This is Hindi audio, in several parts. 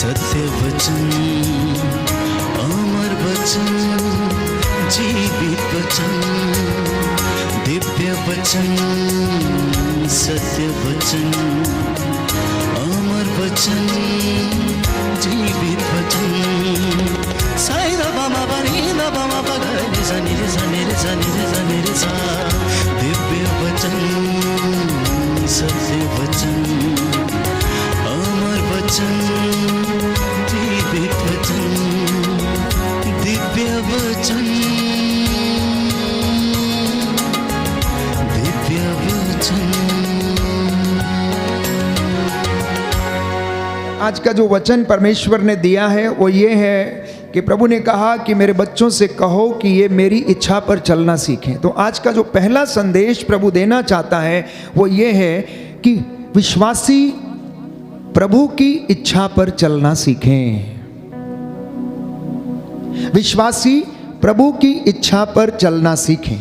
सत्य वचन, अमर वचन, जीवित वचन, दिव्य वचन, सत्य वचन, अमर वचन, जीवित वचन। साई दा बामा बनी दा बामा बगरे सा निरे सा निरे सा निरे सा निरे सा। दिव्य वचन, सत्य वचन, अमर वचन, जीवित वचन, दिव्य वचन, दिव्य वचन। आज का जो वचन परमेश्वर ने दिया है वो ये है कि प्रभु ने कहा कि मेरे बच्चों से कहो कि ये मेरी इच्छा पर चलना सीखें। तो आज का जो पहला संदेश प्रभु देना चाहता है वो ये है कि विश्वासी प्रभु की इच्छा पर चलना सीखें। विश्वासी प्रभु की इच्छा पर चलना सीखें।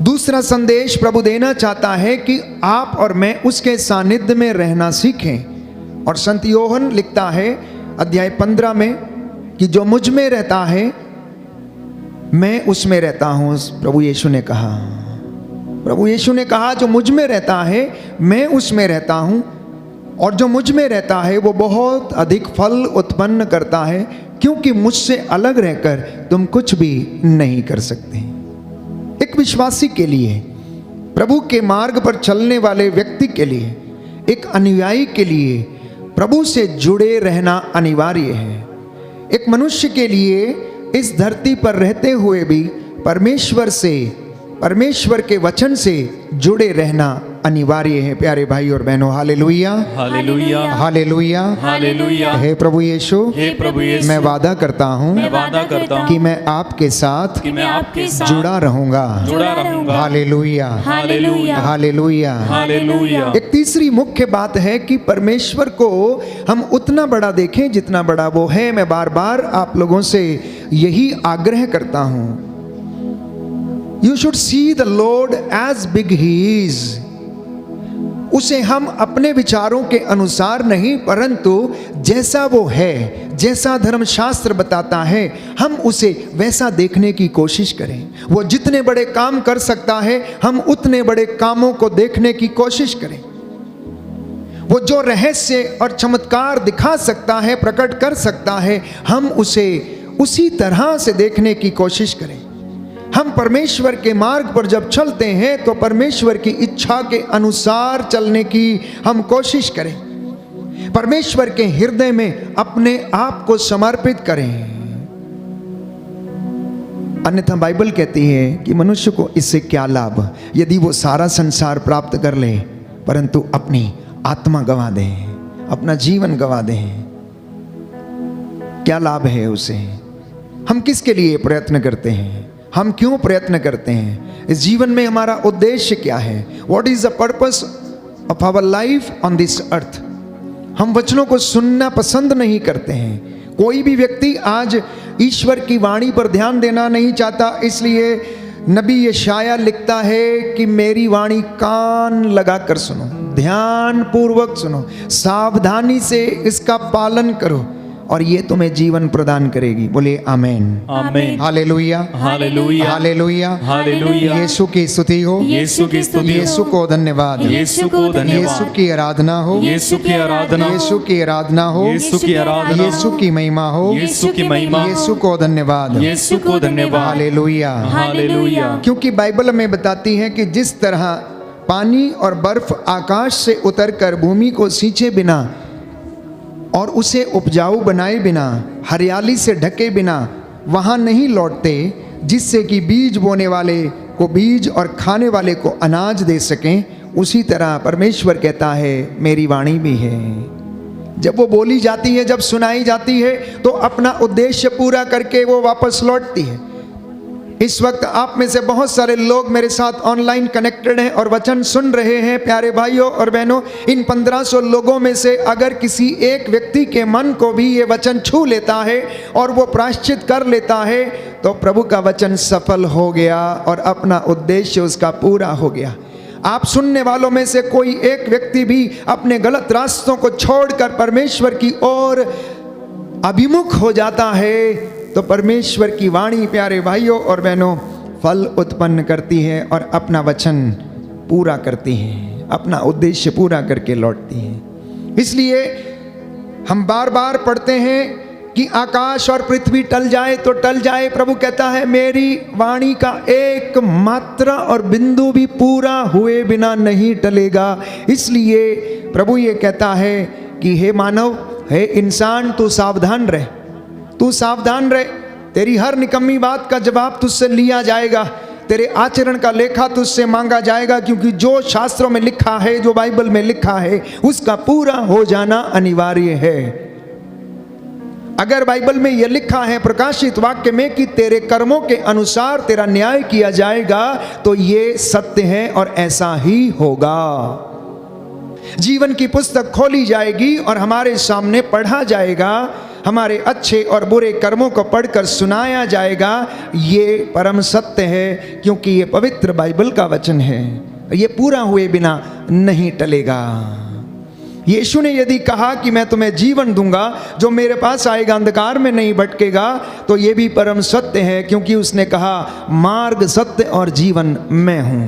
दूसरा संदेश प्रभु देना चाहता है कि आप और मैं उसके सानिध्य में रहना सीखें। और संत योहन लिखता है अध्याय 15 में कि जो मुझ में रहता है मैं उसमें रहता हूं। प्रभु यीशु ने कहा जो मुझ में रहता है मैं उसमें रहता हूं, और जो मुझ में रहता है वो बहुत अधिक फल उत्पन्न करता है, क्योंकि मुझसे अलग रहकर तुम कुछ भी नहीं कर सकते। एक विश्वासी के लिए, प्रभु के मार्ग पर चलने वाले व्यक्ति के लिए, एक अनुयायी के लिए प्रभु से जुड़े रहना अनिवार्य है। एक मनुष्य के लिए इस धरती पर रहते हुए भी परमेश्वर के वचन से जुड़े रहना अनिवार्य है। प्यारे भाई और बहनों, हालेलुया, हालेलुया, हालेलुया, हालेलुया। हे प्रभु यीशु, मैं वादा करता हूँ कि मैं आपके साथ जुड़ा रहूंगा। हालेलुया, हालेलुया, हालेलुया, हालेलुया। एक तीसरी मुख्य बात है कि परमेश्वर को हम उतना बड़ा देखें जितना बड़ा वो है। मैं बार बार आप लोगों से यही आग्रह करता हूं, you should see the lord as big he is. उसे हम अपने विचारों के अनुसार नहीं, परंतु जैसा वो है, जैसा धर्मशास्त्र बताता है, हम उसे वैसा देखने की कोशिश करें। वो जितने बड़े काम कर सकता है हम उतने बड़े कामों को देखने की कोशिश करें। वो जो रहस्य और चमत्कार दिखा सकता है, प्रकट कर सकता है, हम उसे उसी तरह से देखने की कोशिश करें। हम परमेश्वर के मार्ग पर जब चलते हैं तो परमेश्वर की इच्छा के अनुसार चलने की हम कोशिश करें। परमेश्वर के हृदय में अपने आप को समर्पित करें। अन्यथा बाइबल कहती है कि मनुष्य को इससे क्या लाभ यदि वो सारा संसार प्राप्त कर ले परंतु अपनी आत्मा गंवा दे, अपना जीवन गंवा दे। क्या लाभ है उसे? हम किसके लिए प्रयत्न करते हैं? हम क्यों प्रयत्न करते हैं? इस जीवन में हमारा उद्देश्य क्या है? What is the purpose of our life on this earth? हम वचनों को सुनना पसंद नहीं करते हैं। कोई भी व्यक्ति आज ईश्वर की वाणी पर ध्यान देना नहीं चाहता, इसलिए नबी यशाया लिखता है कि मेरी वाणी कान लगाकर सुनो, ध्यान पूर्वक सुनो, सावधानी से इसका पालन करो और ये तुम्हें जीवन प्रदान करेगी। बोले आमेन, आमेन, हालेलुया, हालेलुया, हालेलुया, हालेलुया। यीशु की स्तुति हो, यीशु की स्तुति हो, यीशु को धन्यवाद, यीशु को धन्यवाद, यीशु की आराधना हो, यीशु की आराधना, यीशु की आराधना हो, यीशु की आराधना, यीशु की महिमा हो, यीशु की महिमा, यीशु को धन्यवाद, यीशु को धन्यवाद, हालेलुया, हालेलुया। क्योंकि बाइबल में बताती है कि जिस तरह पानी और बर्फ आकाश से उतरकर भूमि को सींचे बिना और उसे उपजाऊ बनाए बिना, हरियाली से ढके बिना वहाँ नहीं लौटते, जिससे कि बीज बोने वाले को बीज और खाने वाले को अनाज दे सकें, उसी तरह परमेश्वर कहता है मेरी वाणी भी है। जब वो बोली जाती है, जब सुनाई जाती है तो अपना उद्देश्य पूरा करके वो वापस लौटती है। इस वक्त आप में से बहुत सारे लोग मेरे साथ ऑनलाइन कनेक्टेड हैं और वचन सुन रहे हैं। प्यारे भाइयों और बहनों, इन 1500 लोगों में से अगर किसी एक व्यक्ति के मन को भी ये वचन छू लेता है और वो प्रायश्चित कर लेता है तो प्रभु का वचन सफल हो गया और अपना उद्देश्य उसका पूरा हो गया। आप सुनने वालों में से कोई एक व्यक्ति भी अपने गलत रास्तों को छोड़कर परमेश्वर की ओर अभिमुख हो जाता है तो परमेश्वर की वाणी, प्यारे भाइयों और बहनों, फल उत्पन्न करती है और अपना वचन पूरा करती है, अपना उद्देश्य पूरा करके लौटती है। इसलिए हम बार बार पढ़ते हैं कि आकाश और पृथ्वी टल जाए तो टल जाए, प्रभु कहता है मेरी वाणी का एक मात्रा और बिंदु भी पूरा हुए बिना नहीं टलेगा। इसलिए प्रभु ये कहता है कि हे मानव, हे इंसान, तू सावधान रह, तू सावधान रह। तेरी हर निकम्मी बात का जवाब तुझसे लिया जाएगा, तेरे आचरण का लेखा तुझसे मांगा जाएगा, क्योंकि जो शास्त्रों में लिखा है, जो बाइबल में लिखा है, उसका पूरा हो जाना अनिवार्य है। अगर बाइबल में यह लिखा है प्रकाशित वाक्य में कि तेरे कर्मों के अनुसार तेरा न्याय किया जाएगा, तो ये सत्य है और ऐसा ही होगा। जीवन की पुस्तक खोली जाएगी और हमारे सामने पढ़ा जाएगा, हमारे अच्छे और बुरे कर्मों को पढ़कर सुनाया जाएगा। ये परम सत्य है, क्योंकि ये पवित्र बाइबल का वचन है, ये पूरा हुए बिना नहीं टलेगा। यीशु ने यदि कहा कि मैं तुम्हें जीवन दूंगा, जो मेरे पास आएगा अंधकार में नहीं भटकेगा, तो ये भी परम सत्य है, क्योंकि उसने कहा मार्ग, सत्य और जीवन मैं हूं।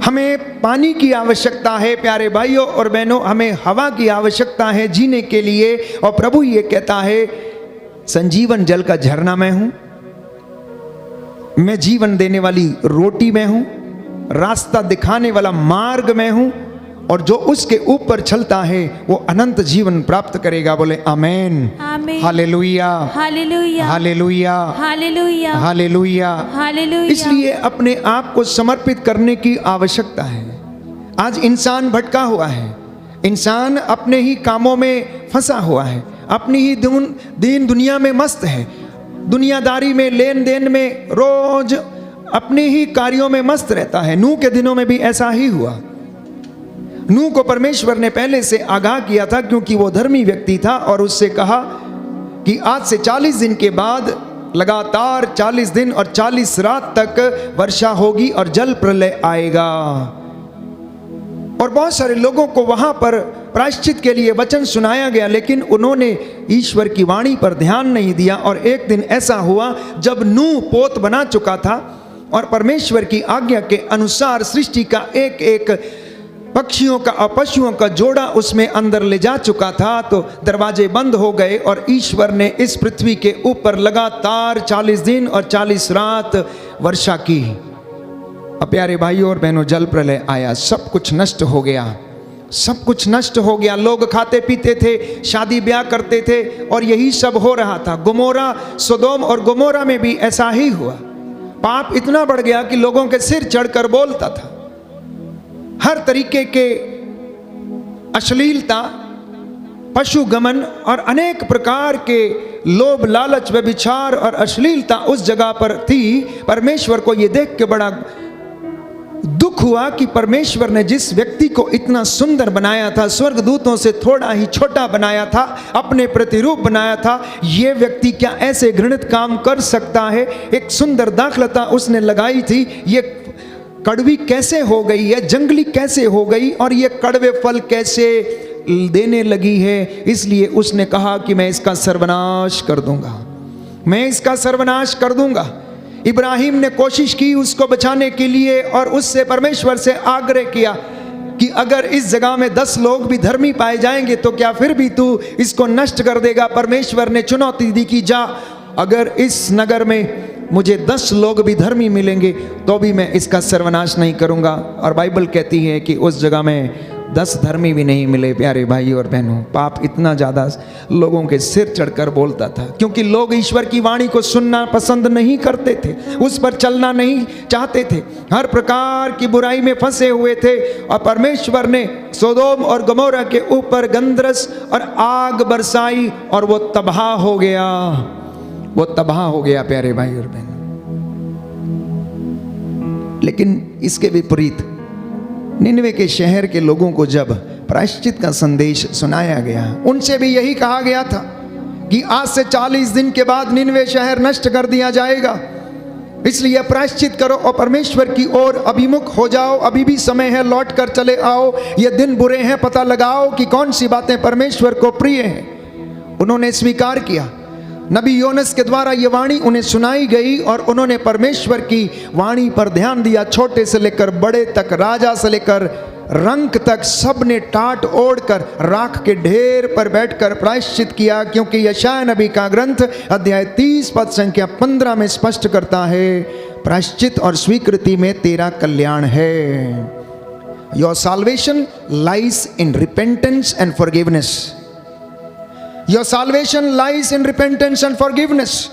हमें पानी की आवश्यकता है प्यारे भाइयों और बहनों, हमें हवा की आवश्यकता है जीने के लिए, और प्रभु ये कहता है संजीवन जल का झरना मैं हूं, मैं जीवन देने वाली रोटी मैं हूं, रास्ता दिखाने वाला मार्ग मैं हूं, और जो उसके ऊपर चलता है वो अनंत जीवन प्राप्त करेगा। बोले आमेन, आमीन, हालेलुया, हालेलुया, हालेलुया, हालेलुया, हालेलुया, हालेलुया। इसलिए अपने आप को समर्पित करने की आवश्यकता है। आज इंसान भटका हुआ है, इंसान अपने ही कामों में फंसा हुआ है, अपनी ही दीन दुनिया में मस्त है, दुनियादारी में, लेन देन में, रोज अपने ही कार्यों में मस्त रहता है। नूह के दिनों में भी ऐसा ही हुआ। नूह को परमेश्वर ने पहले से आगाह किया था, क्योंकि वो धर्मी व्यक्ति था, और उससे कहा कि आज से 40 दिन के बाद लगातार 40 दिन और 40 रात तक वर्षा होगी और जल प्रलय आएगा। और बहुत सारे लोगों को वहां पर प्रायश्चित के लिए वचन सुनाया गया, लेकिन उन्होंने ईश्वर की वाणी पर ध्यान नहीं दिया। और एक दिन ऐसा हुआ जब नूह पोत बना चुका था और परमेश्वर की आज्ञा के अनुसार सृष्टि का एक एक पक्षियों का और पशुओं का जोड़ा उसमें अंदर ले जा चुका था, तो दरवाजे बंद हो गए और ईश्वर ने इस पृथ्वी के ऊपर लगातार 40 दिन और 40 रात वर्षा की। अब प्यारे भाइयों और बहनों, जल प्रलय आया, सब कुछ नष्ट हो गया, सब कुछ नष्ट हो गया। लोग खाते पीते थे, शादी ब्याह करते थे, और यही सब हो रहा था। गोमोरा, सोदोम और गोमोरा में भी ऐसा ही हुआ। पाप इतना बढ़ गया कि लोगों के सिर चढ़कर बोलता था। हर तरीके के अश्लीलता, पशु गमन और अनेक प्रकार के लोभ, लालच, व्यभिचार और अश्लीलता उस जगह पर थी। परमेश्वर को यह देख के बड़ा दुख हुआ कि परमेश्वर ने जिस व्यक्ति को इतना सुंदर बनाया था, स्वर्गदूतों से थोड़ा ही छोटा बनाया था, अपने प्रतिरूप बनाया था, ये व्यक्ति क्या ऐसे घृणित काम कर सकता है? एक सुंदर दाखलता उसने लगाई थी, ये कड़वी कैसे हो गई है, जंगली कैसे हो गई, और ये कड़वे फल कैसे देने लगी है? इसलिए उसने कहा कि मैं इसका सर्वनाश कर दूंगा, मैं इसका सर्वनाश कर दूंगा। इब्राहिम ने कोशिश की उसको बचाने के लिए, और उससे परमेश्वर से आग्रह किया कि अगर इस जगह में 10 लोग भी धर्मी पाए जाएंगे तो क्या फिर भी तू इसको नष्ट कर देगा? परमेश्वर ने चुनौती दी कि जा, अगर इस नगर में मुझे 10 लोग भी धर्मी मिलेंगे तो भी मैं इसका सर्वनाश नहीं करूंगा। और बाइबल कहती है कि उस जगह में 10 धर्मी भी नहीं मिले। प्यारे भाई और बहनों, पाप इतना ज़्यादा लोगों के सिर चढ़कर बोलता था, क्योंकि लोग ईश्वर की वाणी को सुनना पसंद नहीं करते थे, उस पर चलना नहीं चाहते थे, हर प्रकार की बुराई में फंसे हुए थे। और परमेश्वर ने सोदोम और गमोरा के ऊपर गंधरस और आग बरसाई और वो तबाह हो गया, वो तबाह हो गया प्यारे भाई और बहन। लेकिन इसके विपरीत निनवे के शहर के लोगों को जब प्रायश्चित का संदेश सुनाया गया, उनसे भी यही कहा गया था कि आज से 40 दिन के बाद निनवे शहर नष्ट कर दिया जाएगा। इसलिए प्रायश्चित करो और परमेश्वर की ओर अभिमुख हो जाओ। अभी भी समय है, लौट कर चले आओ। ये दिन बुरे हैं, पता लगाओ कि कौन सी बातें परमेश्वर को प्रिय हैं। उन्होंने स्वीकार किया। नबी योनस के द्वारा ये वाणी उन्हें सुनाई गई और उन्होंने परमेश्वर की वाणी पर ध्यान दिया। छोटे से लेकर बड़े तक, राजा से लेकर रंक तक, सब ने टाट ओढ़कर राख के ढेर पर बैठकर प्रायश्चित किया, क्योंकि यशायाह नबी का ग्रंथ अध्याय 30 पद संख्या 15 में स्पष्ट करता है, प्रायश्चित और स्वीकृति में तेरा कल्याण है। Your salvation lies in repentance and forgiveness. Your salvation lies in repentance and forgiveness.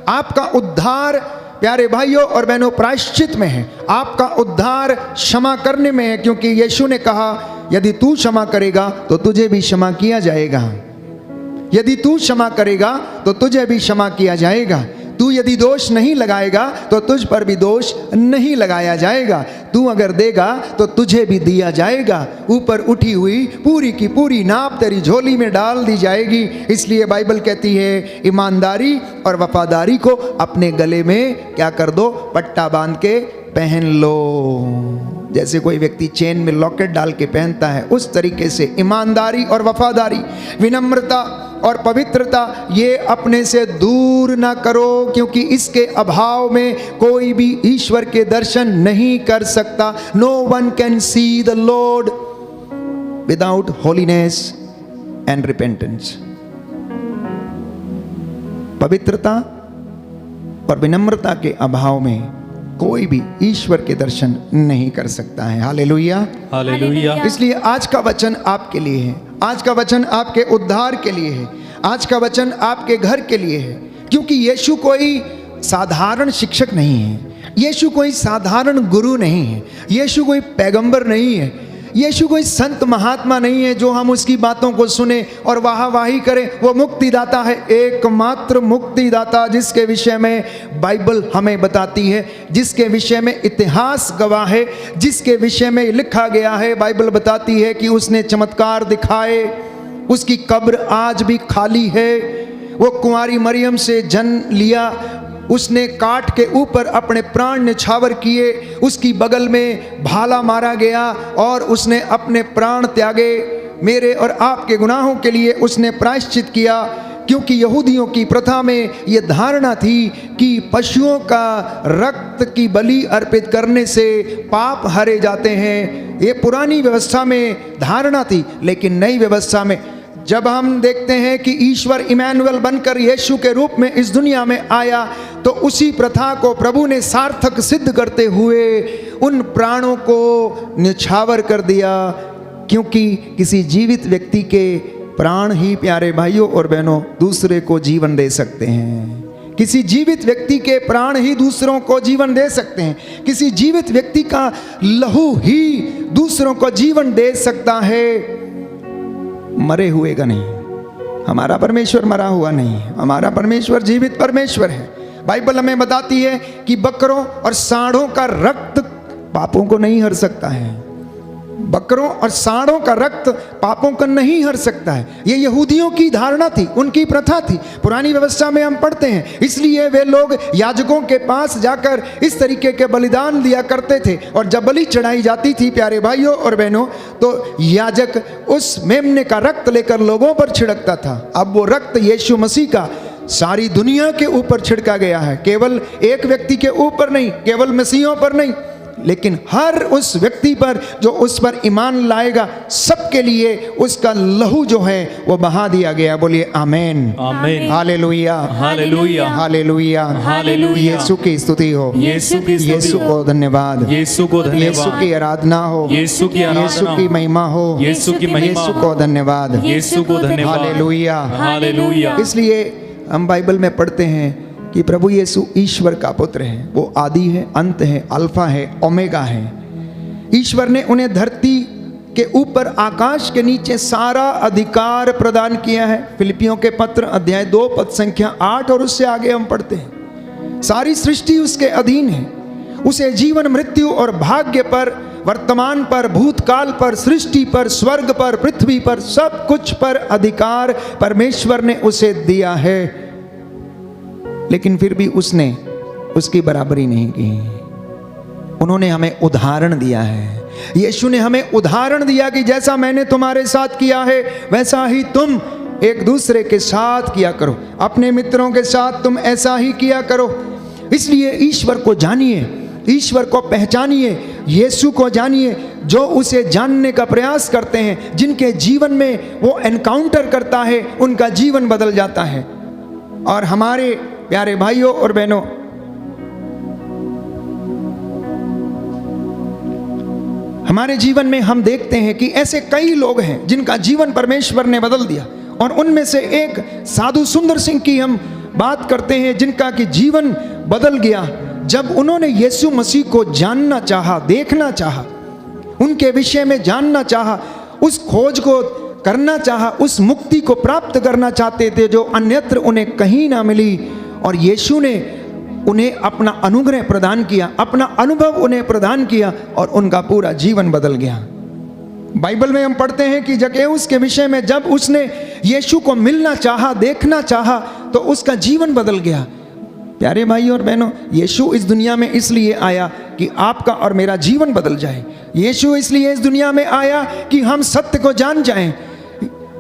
आपका उद्धार प्यारे भाइयों और बहनों प्रायश्चित में है। आपका उद्धार क्षमा करने में है, क्योंकि यीशु ने कहा यदि तू क्षमा करेगा तो तुझे भी क्षमा किया जाएगा। यदि तू क्षमा करेगा तो तुझे भी क्षमा किया जाएगा। तू यदि दोष नहीं लगाएगा तो तुझ पर भी दोष नहीं लगाया जाएगा। तू अगर देगा तो तुझे भी दिया जाएगा। ऊपर उठी हुई पूरी की पूरी नाप तेरी झोली में डाल दी जाएगी। इसलिए बाइबल कहती है ईमानदारी और वफादारी को अपने गले में क्या कर दो, पट्टा बांध के पहन लो। जैसे कोई व्यक्ति चेन में लॉकेट डाल के पहनता है, उस तरीके से ईमानदारी और वफादारी, विनम्रता और पवित्रता ये अपने से दूर ना करो, क्योंकि इसके अभाव में कोई भी ईश्वर के दर्शन नहीं कर सकता। No one can see the Lord without holiness and repentance. पवित्रता और विनम्रता के अभाव में कोई भी ईश्वर के दर्शन नहीं कर सकता है। Hallelujah, hallelujah. इसलिए आज का वचन आपके लिए है। आज का वचन आपके उद्धार के लिए है। आज का वचन आपके घर के लिए है, क्योंकि यीशु कोई साधारण शिक्षक नहीं है। यीशु कोई साधारण गुरु नहीं है। यीशु कोई पैगंबर नहीं है। यीशु कोई संत महात्मा नहीं है जो हम उसकी बातों को सुने और वाहवाही करें। वो मुक्तिदाता है, एकमात्र मुक्तिदाता, जिसके विषय में बाइबल हमें बताती है, जिसके विषय में इतिहास गवाह है, जिसके विषय में लिखा गया है। बाइबल बताती है कि उसने चमत्कार दिखाए, उसकी कब्र आज भी खाली है। वो कुंवारी मरियम से जन्म लिया, उसने काठ के ऊपर अपने प्राण न्यौछावर किए, उसकी बगल में भाला मारा गया और उसने अपने प्राण त्यागे। मेरे और आपके गुनाहों के लिए उसने प्रायश्चित किया, क्योंकि यहूदियों की प्रथा में ये धारणा थी कि पशुओं का रक्त की बलि अर्पित करने से पाप हरे जाते हैं। ये पुरानी व्यवस्था में धारणा थी, लेकिन नई व्यवस्था में जब हम देखते हैं कि ईश्वर इमैनुअल बनकर यीशु के रूप में इस दुनिया में आया, तो उसी प्रथा को प्रभु ने सार्थक सिद्ध करते हुए उन प्राणों को न्यौछावर कर दिया, क्योंकि किसी जीवित व्यक्ति के प्राण ही प्यारे भाइयों और बहनों दूसरे को जीवन दे सकते हैं। किसी जीवित व्यक्ति के प्राण ही दूसरों को जीवन दे सकते हैं। किसी जीवित व्यक्ति का लहू ही दूसरों को जीवन दे सकता है, मरे हुए का नहीं। हमारा परमेश्वर मरा हुआ नहीं है, हमारा परमेश्वर जीवित परमेश्वर है। बाइबल हमें बताती है कि बकरों और सांडों का रक्त पापों को नहीं हर सकता है। बकरों और सांडों का रक्त पापों को नहीं हर सकता है। ये यहूदियों की धारणा थी, उनकी प्रथा थी। पुरानी व्यवस्था में हम पढ़ते हैं, इसलिए वे लोग याजकों के पास जाकर इस तरीके के बलिदान दिया करते थे। और जब बलि चढ़ाई जाती थी प्यारे भाइयों और बहनों, तो याजक उस मेमने का रक्त लेकर लोगों पर छिड़कता था। अब वो रक्त यीशु मसीह का सारी दुनिया के ऊपर छिड़का गया है, केवल एक व्यक्ति के ऊपर नहीं, केवल मसीहों पर नहीं, लेकिन हर उस व्यक्ति पर जो उस पर ईमान लाएगा, सबके लिए उसका लहू जो है वो बहा दिया गया। बोलिए आमेन, आमेन, हालेलुया, हालेलुया, हालेलुया, हालेलुया। यीशु की स्तुति हो, यीशु की स्तुति यीशु को धन्यवाद, यीशु को यीशु धन्यवाद, की आराधना हो, यीशु की यीशु आराधना की महिमा हो, यीशु की महिमा यीशु को धन्यवाद, यीशु को धन्यवाद, हालेलुया, हालेलुया। इसलिए हम बाइबल में पढ़ते हैं कि प्रभु यीशु ईश्वर का पुत्र है। वो आदि है, अंत है, अल्फा है, ओमेगा है। ईश्वर ने उन्हें धरती के ऊपर, आकाश के नीचे सारा अधिकार प्रदान किया है। फिलिपियों के पत्र अध्याय 2 पद संख्या 8 और उससे आगे हम पढ़ते हैं, सारी सृष्टि उसके अधीन है। उसे जीवन, मृत्यु और भाग्य पर, वर्तमान पर, भूतकाल पर, सृष्टि पर, स्वर्ग पर, पृथ्वी पर, सब कुछ पर अधिकार परमेश्वर ने उसे दिया है। लेकिन फिर भी उसने उसकी बराबरी नहीं की। उन्होंने हमें उदाहरण दिया है। यीशु ने हमें उदाहरण दिया कि जैसा मैंने तुम्हारे साथ किया है वैसा ही तुम एक दूसरे के साथ किया करो, अपने मित्रों के साथ तुम ऐसा ही किया करो। इसलिए ईश्वर को जानिए, ईश्वर को पहचानिए, यीशु को जानिए। जो उसे जानने का प्रयास करते हैं, जिनके जीवन में वो एनकाउंटर करता है, उनका जीवन बदल जाता है। और हमारे प्यारे भाइयों और बहनों, हमारे जीवन में हम देखते हैं कि ऐसे कई लोग हैं जिनका जीवन परमेश्वर ने बदल दिया। और उनमें से एक साधु सुंदर सिंह की हम बात करते हैं, जिनका कि जीवन बदल गया जब उन्होंने यीशु मसीह को जानना चाहा, देखना चाहा, उनके विषय में जानना चाहा, उस खोज को करना चाहा, उस मुक्ति को प्राप्त करना चाहते थे जो अन्यत्र उन्हें कहीं ना मिली। और यीशु ने उन्हें अपना अनुग्रह प्रदान किया, अपना अनुभव उन्हें प्रदान किया और उनका पूरा जीवन बदल गया। बाइबल में हम पढ़ते हैं कि जक्कैउस के विषय में जब उसने यीशु को मिलना चाहा, देखना चाहा, तो उसका जीवन बदल गया। प्यारे भाइयों और बहनों, यीशु इस दुनिया में इसलिए आया कि आपका और मेरा जीवन बदल जाए। यीशु इसलिए इस दुनिया में आया कि हम सत्य को जान जाएं।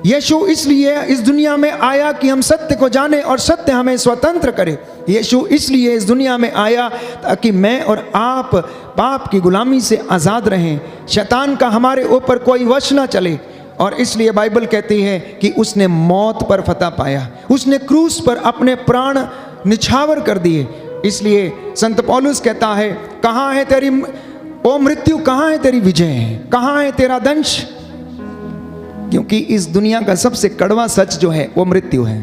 यीशु इसलिए इस दुनिया में आया कि हम सत्य को जानें और सत्य हमें स्वतंत्र करे। यीशु इसलिए इस दुनिया में आया ताकि मैं और आप पाप की गुलामी से आज़ाद रहें, शैतान का हमारे ऊपर कोई वश ना चले। और इसलिए बाइबल कहती है कि उसने मौत पर फतह पाया, उसने क्रूस पर अपने प्राण निछावर कर दिए। इसलिए संत पौलुस कहता है, कहाँ है तेरी ओ मृत्यु, कहाँ है तेरी विजय, कहाँ है तेरा दंश? क्योंकि इस दुनिया का सबसे कड़वा सच जो है वो मृत्यु है।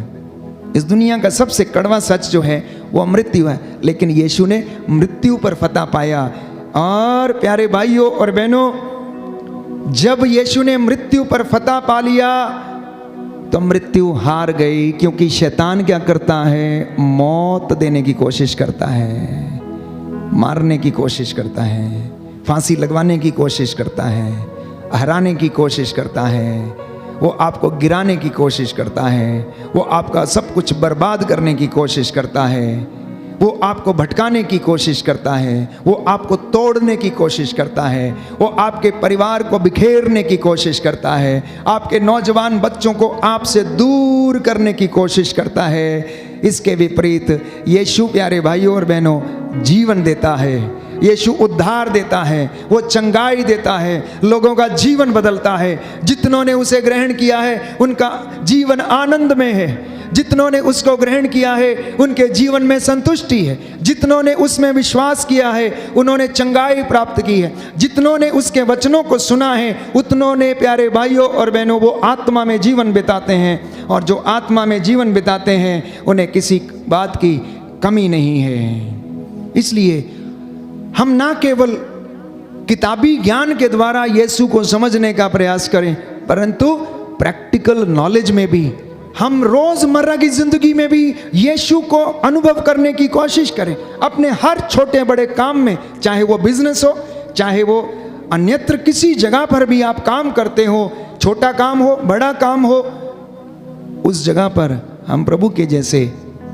इस दुनिया का सबसे कड़वा सच जो है वो मृत्यु है। लेकिन यीशु ने मृत्यु पर फतह पाया। और प्यारे भाइयों और बहनों, जब यीशु ने मृत्यु पर फतह पा लिया तो मृत्यु हार गई। क्योंकि शैतान क्या करता है? मौत देने की कोशिश करता है, मारने की कोशिश करता है, फांसी लगवाने की कोशिश करता है, हराने की कोशिश करता है, वो आपको गिराने की कोशिश करता है, वो आपका सब कुछ बर्बाद करने की कोशिश करता है, वो आपको भटकाने की कोशिश करता है, वो आपको तोड़ने की कोशिश करता है, वो आपके परिवार को बिखेरने की कोशिश करता है, आपके नौजवान बच्चों को आपसे दूर करने की कोशिश करता है। इसके विपरीत यीशु प्यारे भाइयों और बहनों जीवन देता है, यीशु उद्धार देता है, वो चंगाई देता है, लोगों का जीवन बदलता है। जितनों ने उसे ग्रहण किया है उनका जीवन आनंद में है, जितनों ने उसको ग्रहण किया है उनके जीवन में संतुष्टि है, जितनों ने उसमें विश्वास किया है उन्होंने चंगाई प्राप्त की है, जितनों ने उसके वचनों को सुना है उतनों ने प्यारे भाइयों और बहनों वो आत्मा में जीवन बिताते हैं। और जो आत्मा में जीवन बिताते हैं उन्हें किसी बात की कमी नहीं है। इसलिए हम ना केवल किताबी ज्ञान के द्वारा यीशु को समझने का प्रयास करें, परंतु प्रैक्टिकल नॉलेज में भी, हम रोजमर्रा की जिंदगी में भी यीशु को अनुभव करने की कोशिश करें। अपने हर छोटे बड़े काम में, चाहे वो बिजनेस हो, चाहे वो अन्यत्र किसी जगह पर भी आप काम करते हो, छोटा काम हो बड़ा काम हो, उस जगह पर हम प्रभु के जैसे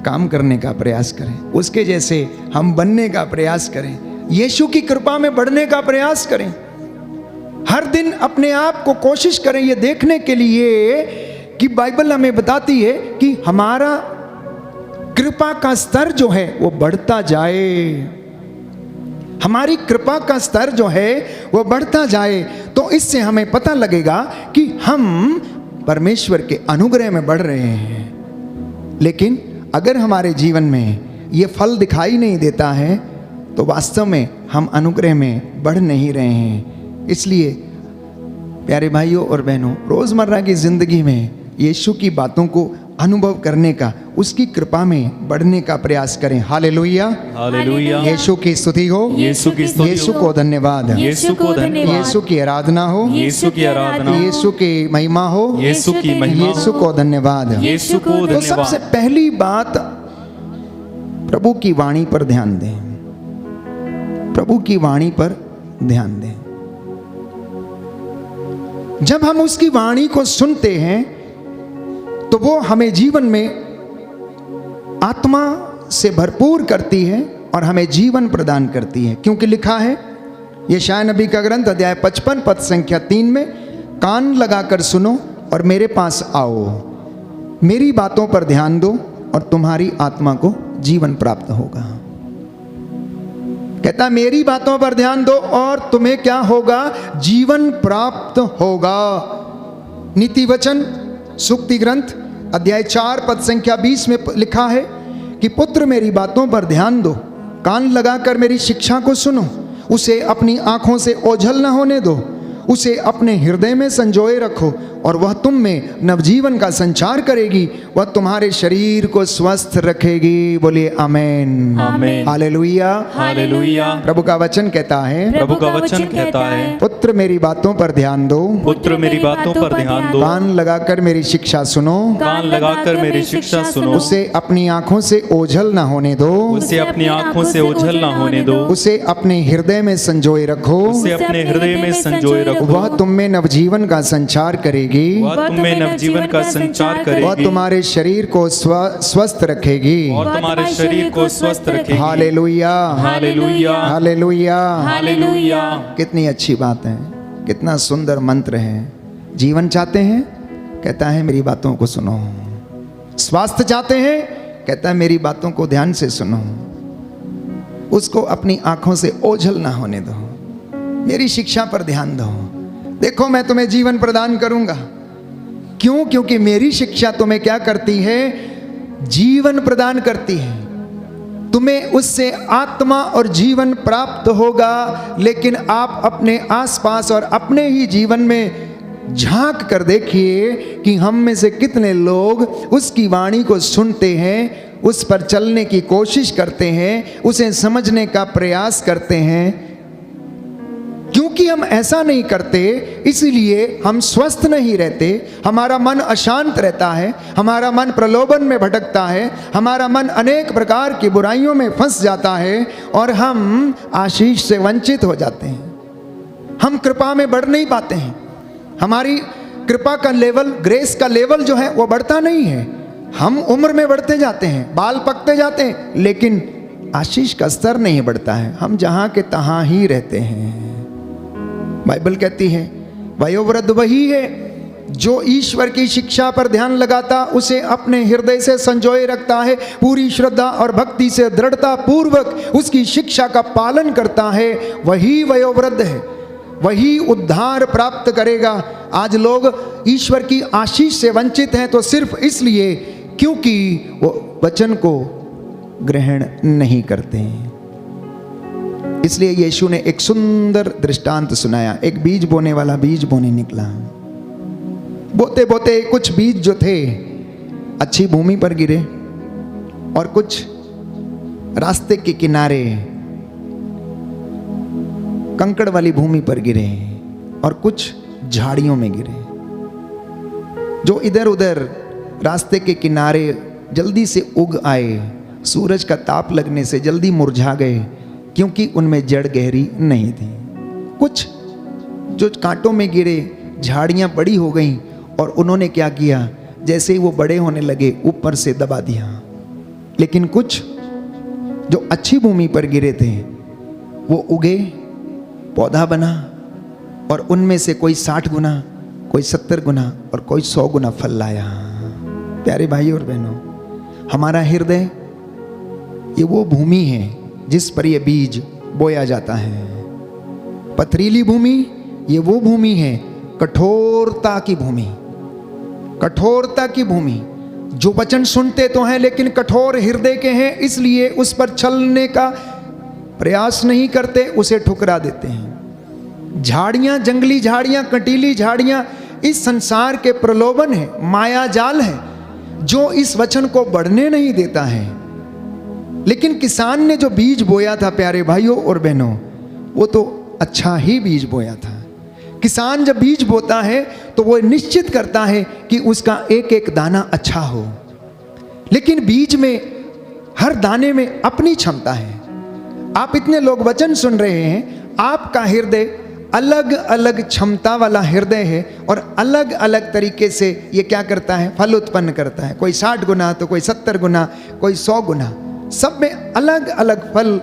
काम करने का प्रयास करें, उसके जैसे हम बनने का प्रयास करें, यीशु की कृपा में बढ़ने का प्रयास करें। हर दिन अपने आप को कोशिश करें ये देखने के लिए कि बाइबल हमें बताती है कि हमारा कृपा का स्तर जो है वो बढ़ता जाए, हमारी कृपा का स्तर जो है वो बढ़ता जाए। तो इससे हमें पता लगेगा कि हम परमेश्वर के अनुग्रह में बढ़ रहे हैं। लेकिन अगर हमारे जीवन में ये फल दिखाई नहीं देता है तो वास्तव में हम अनुग्रह में बढ़ नहीं रहे हैं। इसलिए प्यारे भाइयों और बहनों, रोज़मर्रा की ज़िंदगी में यीशु की बातों को अनुभव करने का, उसकी कृपा में बढ़ने का प्रयास करें। हालेलुया, हालेलुया। यीशु की स्तुति हो, यीशु की स्तुति यीशु हो, को धन्यवाद, यीशु को धन्यवाद, यीशु की आराधना हो, यीशु की आराधना हो, यीशु की महिमा हो, यीशु की महिमा हो, यीशु को धन्यवाद। यीशु को तो सबसे धन्यवाद। पहली बात, प्रभु की वाणी पर ध्यान दें, प्रभु की वाणी पर ध्यान दें। जब हम उसकी वाणी को सुनते हैं तो वो हमें जीवन में आत्मा से भरपूर करती है, और हमें जीवन प्रदान करती है। क्योंकि लिखा है यशायाह नबी का ग्रंथ अध्याय 55 पद संख्या 3 में, कान लगाकर सुनो और मेरे पास आओ, मेरी बातों पर ध्यान दो और तुम्हारी आत्मा को जीवन प्राप्त होगा। कहता मेरी बातों पर ध्यान दो और तुम्हें क्या होगा? जीवन प्राप्त होगा। नीति वचन सूक्ति ग्रंथ अध्याय 4 पद संख्या 20 में लिखा है कि पुत्र मेरी बातों पर ध्यान दो, कान लगाकर मेरी शिक्षा को सुनो, उसे अपनी आंखों से ओझल न होने दो, उसे अपने हृदय में संजोए रखो और वह तुम में नवजीवन का संचार करेगी, वह तुम्हारे शरीर को स्वस्थ रखेगी। बोलिए आमेन, आमेन, हालेलुया, हालेलुया। प्रभु का वचन कहता है, प्रभु का वचन कहता है, पुत्र मेरी बातों पर ध्यान दो, पुत्र मेरी बातों पर ध्यान दो, कान लगाकर मेरी शिक्षा सुनो, कान लगाकर मेरी शिक्षा सुनो, उसे अपनी आंखों से ओझल न होने दो, उसे अपनी आंखों से ओझल न होने दो, उसे अपने हृदय में संजोए रखो, उसे अपने हृदय में संजोए रखो, वह तुम में नवजीवन का संचार करेगी, वह तुम में नवजीवन का संचार वह करेगी, तुम्हारे शरीर को स्वस्थ रखेगी। और तुम्हारे शरीर को स्वस्थ रखेगी। हालेलुया, हालेलुया, हालेलुया, हालेलुया। कितनी अच्छी बात है, कितना सुंदर मंत्र है। जीवन चाहते हैं, कहता है मेरी बातों को सुनो। स्वास्थ्य चाहते हैं, कहता है मेरी बातों को ध्यान से सुनो, उसको अपनी आंखों से ओझल ना होने दो, मेरी शिक्षा पर ध्यान दो। देखो मैं तुम्हें जीवन प्रदान करूंगा। क्यों? क्योंकि मेरी शिक्षा तुम्हें क्या करती है? जीवन प्रदान करती है। तुम्हें उससे आत्मा और जीवन प्राप्त होगा। लेकिन आप अपने आसपास और अपने ही जीवन में झांक कर देखिए कि हम में से कितने लोग उसकी वाणी को सुनते हैं, उस पर चलने की कोशिश करते हैं, उसे समझने का प्रयास करते हैं। क्योंकि हम ऐसा नहीं करते, इसलिए हम स्वस्थ नहीं रहते, हमारा मन अशांत रहता है, हमारा मन प्रलोभन में भटकता है, हमारा मन अनेक प्रकार की बुराइयों में फंस जाता है और हम आशीष से वंचित हो जाते हैं। हम कृपा में बढ़ नहीं पाते हैं। हमारी कृपा का लेवल, ग्रेस का लेवल जो है वो बढ़ता नहीं है। हम उम्र में बढ़ते जाते हैं, बाल पकते जाते हैं, लेकिन आशीष का स्तर नहीं बढ़ता है। हम जहाँ के तहाँ ही रहते हैं। बाइबल कहती है वयोवृद्ध वही है जो ईश्वर की शिक्षा पर ध्यान लगाता, उसे अपने हृदय से संजोए रखता है, पूरी श्रद्धा और भक्ति से दृढ़ता पूर्वक उसकी शिक्षा का पालन करता है, वही वयोवृद्ध है, वही उद्धार प्राप्त करेगा। आज लोग ईश्वर की आशीष से वंचित हैं तो सिर्फ इसलिए क्योंकि वो वचन को ग्रहण नहीं करते हैं। इसलिए यीशु ने एक सुंदर दृष्टांत सुनाया। एक बीज बोने वाला बीज बोने निकला। बोते बोते कुछ बीज जो थे अच्छी भूमि पर गिरे और कुछ रास्ते के किनारे कंकड़ वाली भूमि पर गिरे और कुछ झाड़ियों में गिरे। जो इधर उधर रास्ते के किनारे जल्दी से उग आए, सूरज का ताप लगने से जल्दी मुरझा गए, क्योंकि उनमें जड़ गहरी नहीं थी। कुछ जो कांटों में गिरे, झाड़ियां बड़ी हो गईं और उन्होंने क्या किया, जैसे ही वो बड़े होने लगे ऊपर से दबा दिया। लेकिन कुछ जो अच्छी भूमि पर गिरे थे वो उगे, पौधा बना और उनमें से कोई 60 गुना, कोई 70 गुना और कोई 100 गुना फल लाया। प्यारे भाई और बहनों, हमारा हृदय ये वो भूमि है जिस पर यह बीज बोया जाता है। पथरीली भूमि ये वो भूमि है, कठोरता की भूमि, कठोरता की भूमि। जो वचन सुनते तो हैं लेकिन कठोर हृदय के हैं, इसलिए उस पर चलने का प्रयास नहीं करते, उसे ठुकरा देते हैं। झाड़ियां, जंगली झाड़ियां, कटीली झाड़ियां इस संसार के प्रलोभन है, माया जाल है जो इस वचन को बढ़ने नहीं देता है। लेकिन किसान ने जो बीज बोया था प्यारे भाइयों और बहनों, वो तो अच्छा ही बीज बोया था। किसान जब बीज बोता है तो वो निश्चित करता है कि उसका एक एक दाना अच्छा हो। लेकिन बीज में, हर दाने में अपनी क्षमता है। आप इतने लोग वचन सुन रहे हैं, आपका हृदय अलग अलग क्षमता वाला हृदय है और अलग अलग तरीके से ये क्या करता है, फल उत्पन्न करता है। कोई 60 गुना तो कोई 70 गुना, कोई 100 गुना। सब में अलग अलग फल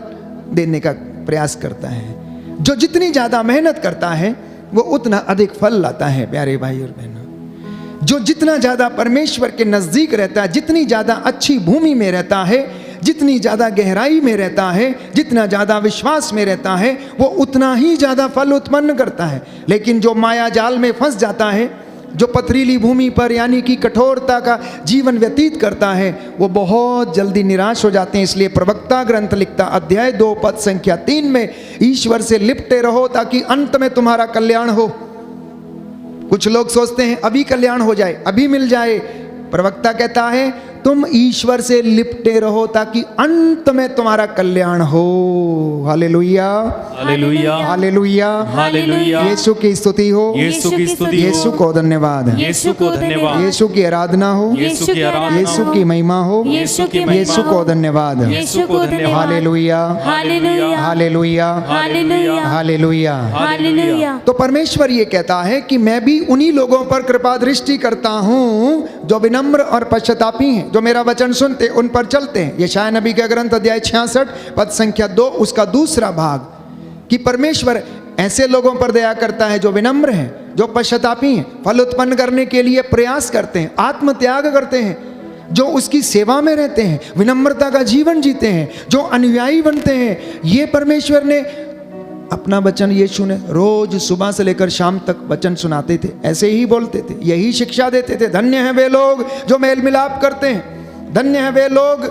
देने का प्रयास करता है। जो जितनी ज्यादा मेहनत करता है वो उतना अधिक फल लाता है। प्यारे भाई और बहनों, जो जितना ज्यादा परमेश्वर के नजदीक रहता है, जितनी ज्यादा अच्छी भूमि में रहता है, जितनी ज्यादा गहराई में रहता है, जितना ज्यादा विश्वास में रहता है, वो उतना ही ज्यादा फल उत्पन्न करता है। लेकिन जो माया जाल में फंस जाता है, जो पथरीली भूमि पर यानी कि कठोरता का जीवन व्यतीत करता है, वो बहुत जल्दी निराश हो जाते हैं। इसलिए प्रवक्ता ग्रंथ लिखता, अध्याय 2 पद संख्या 3 में, ईश्वर से लिपटे रहो ताकि अंत में तुम्हारा कल्याण हो। कुछ लोग सोचते हैं अभी कल्याण हो जाए, अभी मिल जाए। प्रवक्ता कहता है तुम ईश्वर से लिपटे रहो ताकि अंत में तुम्हारा कल्याण हो। हालेलुया, हालेलुया, हालेलुया, हालेलुया। यीशु की स्तुति हो, यीशु की स्तुति हो, यीशु को धन्यवाद, यीशु को धन्यवाद, यीशु की आराधना हो, यीशु की आराधना, यीशु की महिमा हो, यीशु की महिमा यीशु को धन्यवाद। यीशु को धन्यवाद। हालेलुया, हालेलुया, हालेलुया, हालेलुया, हालेलुया। हालेलुया। तो परमेश्वर ये कहता है कि मैं भी उन्हीं लोगों पर कृपा दृष्टि करता हूं जो विनम्र और पश्चातापी हैं, जो मेरा वचन सुनते उन पर चलते हैं। यशायाह नबी का ग्रंथ अध्याय 66 पद संख्या 2 उसका दूसरा भाग, कि परमेश्वर ऐसे लोगों पर दया करता है जो विनम्र हैं, जो पश्चातापी हैं, फल उत्पन्न करने के लिए प्रयास करते हैं, आत्म त्याग करते हैं, जो उसकी सेवा में रहते हैं, विनम्रता का जीवन जीते हैं, जो अनुयायी बनते हैं। ये परमेश्वर ने अपना वचन, यीशु ने रोज सुबह से लेकर शाम तक वचन सुनाते थे, ऐसे ही बोलते थे, यही शिक्षा देते थे। धन्य हैं वे लोग जो मेल मिलाप करते हैं, धन्य हैं वे लोग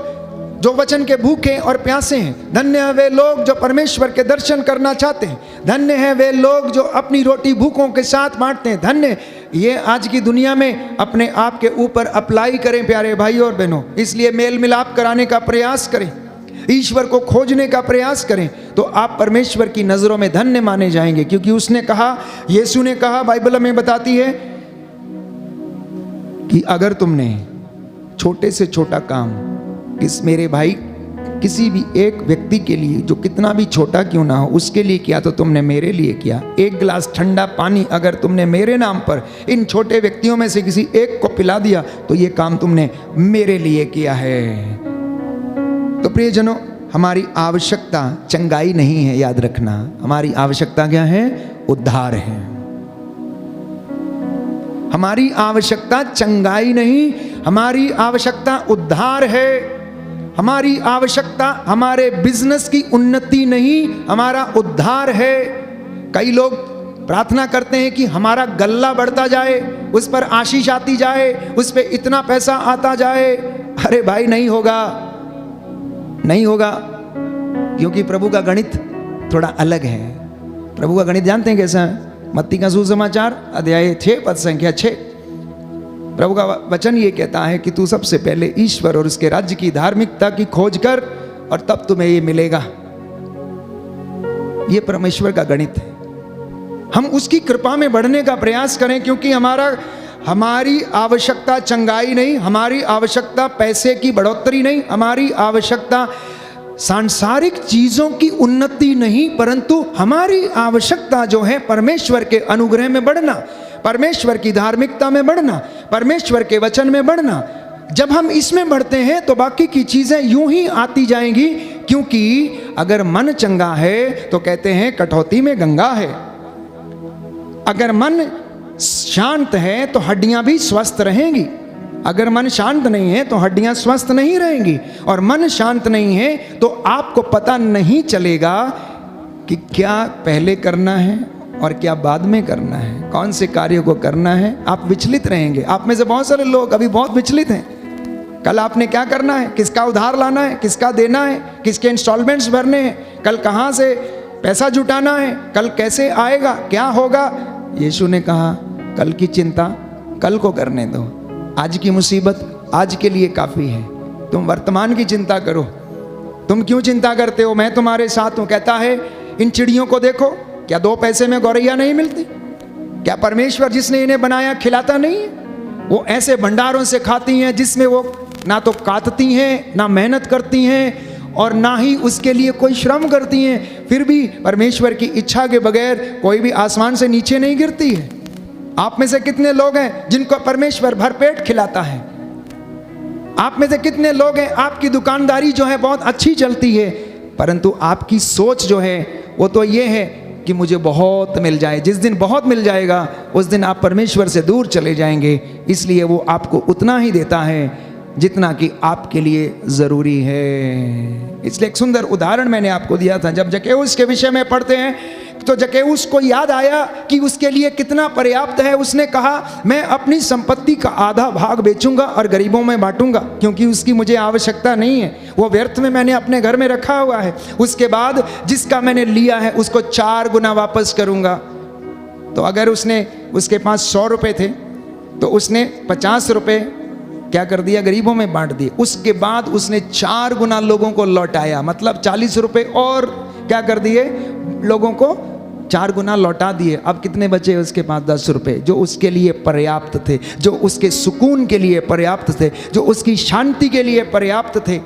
जो वचन के भूखे और प्यासे हैं, धन्य हैं वे लोग जो परमेश्वर के दर्शन करना चाहते हैं, धन्य हैं वे लोग जो अपनी रोटी भूखों के साथ बांटते हैं। धन्य ये आज की दुनिया में अपने आप के ऊपर अप्लाई करें प्यारे भाई और बहनों। इसलिए मेल मिलाप कराने का प्रयास करें, ईश्वर को खोजने का प्रयास करें, तो आप परमेश्वर की नजरों में धन्य माने जाएंगे। क्योंकि उसने कहा, यीशु ने कहा, बाइबल में बताती है कि अगर तुमने छोटे से छोटा काम किस मेरे भाई किसी भी एक व्यक्ति के लिए, जो कितना भी छोटा क्यों ना हो, उसके लिए किया तो तुमने मेरे लिए किया। एक गिलास ठंडा पानी अगर तुमने मेरे नाम पर इन छोटे व्यक्तियों में से किसी एक को पिला दिया तो ये काम तुमने मेरे लिए किया है। तो प्रियजनों, हमारी आवश्यकता चंगाई नहीं है, याद रखना। हमारी आवश्यकता क्या है? उद्धार है। हमारी आवश्यकता चंगाई नहीं, हमारी आवश्यकता उद्धार है। हमारी आवश्यकता हमारे बिजनेस की उन्नति नहीं, हमारा उद्धार है। कई लोग प्रार्थना करते हैं कि हमारा गल्ला बढ़ता जाए, उस पर आशीष आती जाए, उस पर इतना पैसा आता जाए। अरे भाई, नहीं होगा, नहीं होगा, क्योंकि प्रभु का गणित थोड़ा अलग है। प्रभु का गणित जानते हैं कैसा है? मत्ती का सुसमाचार अध्याय 6 पद संख्या 6, प्रभु का वचन ये कहता है कि तू सबसे पहले ईश्वर और उसके राज्य की धार्मिकता की खोज कर और तब तुम्हें ये मिलेगा। ये परमेश्वर का गणित है। हम उसकी कृपा में बढ़ने का प्रयास करें, क्योंकि हमारी आवश्यकता चंगाई नहीं, हमारी आवश्यकता पैसे की बढ़ोतरी नहीं, हमारी आवश्यकता सांसारिक चीजों की उन्नति नहीं, परंतु हमारी आवश्यकता जो है परमेश्वर के अनुग्रह में बढ़ना, परमेश्वर की धार्मिकता में बढ़ना, परमेश्वर के वचन में बढ़ना। जब हम इसमें बढ़ते हैं तो बाकी की चीजें यूं ही आती जाएंगी। क्योंकि अगर मन चंगा है तो कहते हैं कटौती में गंगा है। अगर मन शांत है तो हड्डियां भी स्वस्थ रहेंगी। अगर मन शांत नहीं है तो हड्डियां स्वस्थ नहीं रहेंगी। और मन शांत नहीं है तो आपको पता नहीं चलेगा कि क्या पहले करना है और क्या बाद में करना है, कौन से कार्य को करना है। आप विचलित रहेंगे। आप में से बहुत सारे लोग अभी बहुत विचलित हैं। कल आपने क्या करना है, किसका उधार लाना है, किसका देना है, किसके इंस्टॉलमेंट्स भरने हैं, कल कहाँ से पैसा जुटाना है, कल कैसे आएगा, क्या होगा। यीशु ने कहा कल की चिंता कल को करने दो, आज की मुसीबत आज के लिए काफ़ी है, तुम वर्तमान की चिंता करो। तुम क्यों चिंता करते हो, मैं तुम्हारे साथ हूँ। कहता है इन चिड़ियों को देखो, क्या 2 पैसे में गौरैया नहीं मिलती? क्या परमेश्वर जिसने इन्हें बनाया खिलाता नहीं है? वो ऐसे भंडारों से खाती हैं जिसमें वो ना तो काटती हैं, ना मेहनत करती हैं और ना ही उसके लिए कोई श्रम करती हैं। फिर भी परमेश्वर की इच्छा के बगैर कोई भी आसमान से नीचे नहीं गिरती है। आप में से कितने लोग हैं जिनको परमेश्वर भरपेट खिलाता है? आप में से कितने लोग हैं, आपकी दुकानदारी जो है बहुत अच्छी चलती है, परंतु आपकी सोच जो है वो तो ये है कि मुझे बहुत मिल जाए। जिस दिन बहुत मिल जाएगा उस दिन आप परमेश्वर से दूर चले जाएंगे। इसलिए वो आपको उतना ही देता है जितना कि आपके लिए ज़रूरी है। इसलिए एक सुंदर उदाहरण मैंने आपको दिया था। जब जक्कैउस के विषय में पढ़ते हैं तो जक्कैउस को याद आया कि उसके लिए कितना पर्याप्त है। उसने कहा मैं अपनी संपत्ति का आधा भाग बेचूंगा और गरीबों में बांटूंगा, क्योंकि उसकी मुझे आवश्यकता नहीं है, वो व्यर्थ में मैंने अपने घर में रखा हुआ है। उसके बाद जिसका मैंने लिया है उसको 4 गुना वापस करूंगा। तो अगर उसके पास 100 रुपये थे तो उसने 50 रुपये क्या कर दिया, गरीबों में बांट दिए। उसके बाद उसने 4 गुना लोगों को लौटाया, मतलब 40 रुपये और क्या कर दिए, लोगों को 4 गुना लौटा दिए। अब कितने बचे उसके पास, 10 रुपये, जो उसके लिए पर्याप्त थे, जो उसके सुकून के लिए पर्याप्त थे, जो उसकी शांति के लिए पर्याप्त थे,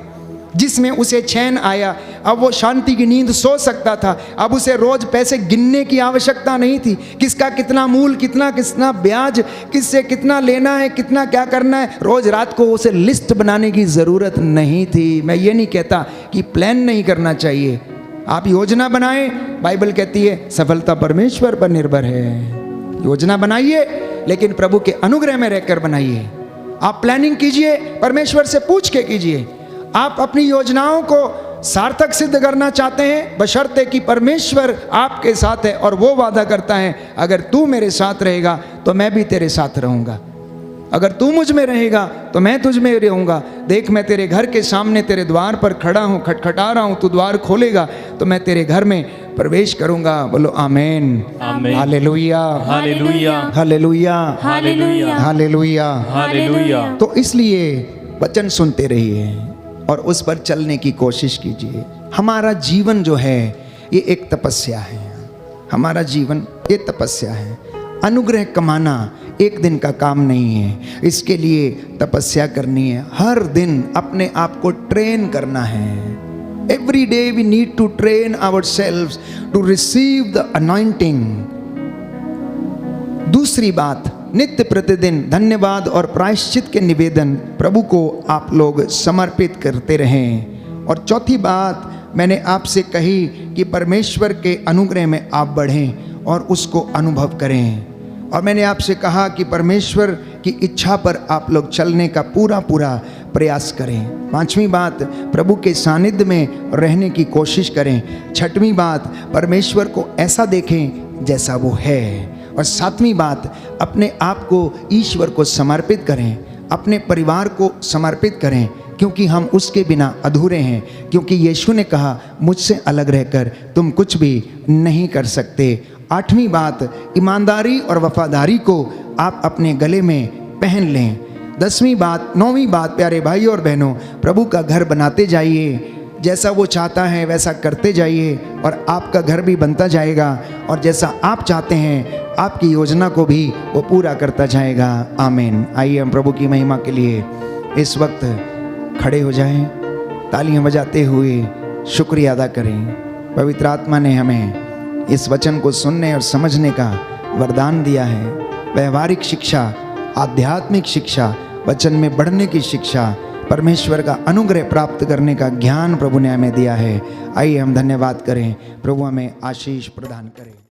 जिसमें उसे चैन आया। अब वो शांति की नींद सो सकता था। अब उसे रोज पैसे गिनने की आवश्यकता नहीं थी, किसका कितना मूल, कितना ब्याज, किससे कितना लेना है, कितना क्या करना है। रोज रात को उसे लिस्ट बनाने की ज़रूरत नहीं थी। मैं ये नहीं कहता कि प्लान नहीं करना चाहिए, आप योजना बनाएं। बाइबल कहती है सफलता परमेश्वर पर निर्भर है। योजना बनाइए लेकिन प्रभु के अनुग्रह में रहकर बनाइए। आप प्लानिंग कीजिए, परमेश्वर से पूछ के कीजिए। आप अपनी योजनाओं को सार्थक सिद्ध करना चाहते हैं, बशर्ते कि परमेश्वर आपके साथ है और वो वादा करता है अगर तू मेरे साथ रहेगा तो मैं भी तेरे साथ रहूँगा, अगर तू मुझ में रहेगा तो मैं तुझ में रहूँगा। देख मैं तेरे घर के सामने तेरे द्वार पर खड़ा हूँ, खटखटा रहा हूँ, तू द्वार खोलेगा तो मैं तेरे घर में प्रवेश करूँगा। बोलो आमेन, आमेन, हालेलुया, हालेलुया, हालेलुया, हालेलुया, हालेलुया, हालेलुया। तो इसलिए वचन सुनते रहिए और उस पर चलने की कोशिश कीजिए। हमारा जीवन जो है ये एक तपस्या है, हमारा जीवन ये तपस्या है। अनुग्रह कमाना एक दिन का काम नहीं है, इसके लिए तपस्या करनी है। हर दिन अपने आप को ट्रेन करना है। Every day we need to train ourselves to receive the anointing. दूसरी बात, नित्य प्रतिदिन धन्यवाद और प्रायश्चित के निवेदन प्रभु को आप लोग समर्पित करते रहें। और चौथी बात मैंने आपसे कही कि परमेश्वर के अनुग्रह में आप बढ़ें और उसको अनुभव करें। और मैंने आपसे कहा कि परमेश्वर की इच्छा पर आप लोग चलने का पूरा प्रयास करें। 5वीं बात, प्रभु के सानिध्य में रहने की कोशिश करें। 6वीं बात, परमेश्वर को ऐसा देखें जैसा वो है। और 7वीं बात, अपने आप को ईश्वर को समर्पित करें, अपने परिवार को समर्पित करें, क्योंकि हम उसके बिना अधूरे हैं। क्योंकि यीशु ने कहा मुझसे अलग रहकर तुम कुछ भी नहीं कर सकते। 8वीं बात, ईमानदारी और वफादारी को आप अपने गले में पहन लें। 10वीं बात, 9वीं बात, प्यारे भाई और बहनों, प्रभु का घर बनाते जाइए। जैसा वो चाहता है वैसा करते जाइए और आपका घर भी बनता जाएगा। और जैसा आप चाहते हैं आपकी योजना को भी वो पूरा करता जाएगा। आमीन। आइए हम प्रभु की महिमा के लिए इस वक्त खड़े हो जाएं, तालियां बजाते हुए शुक्रिया अदा करें। पवित्र आत्मा ने हमें इस वचन को सुनने और समझने का वरदान दिया है। व्यवहारिक शिक्षा, आध्यात्मिक शिक्षा, वचन में बढ़ने की शिक्षा, परमेश्वर का अनुग्रह प्राप्त करने का ज्ञान प्रभु ने हमें दिया है। आइए हम धन्यवाद करें, प्रभु हमें आशीष प्रदान करें।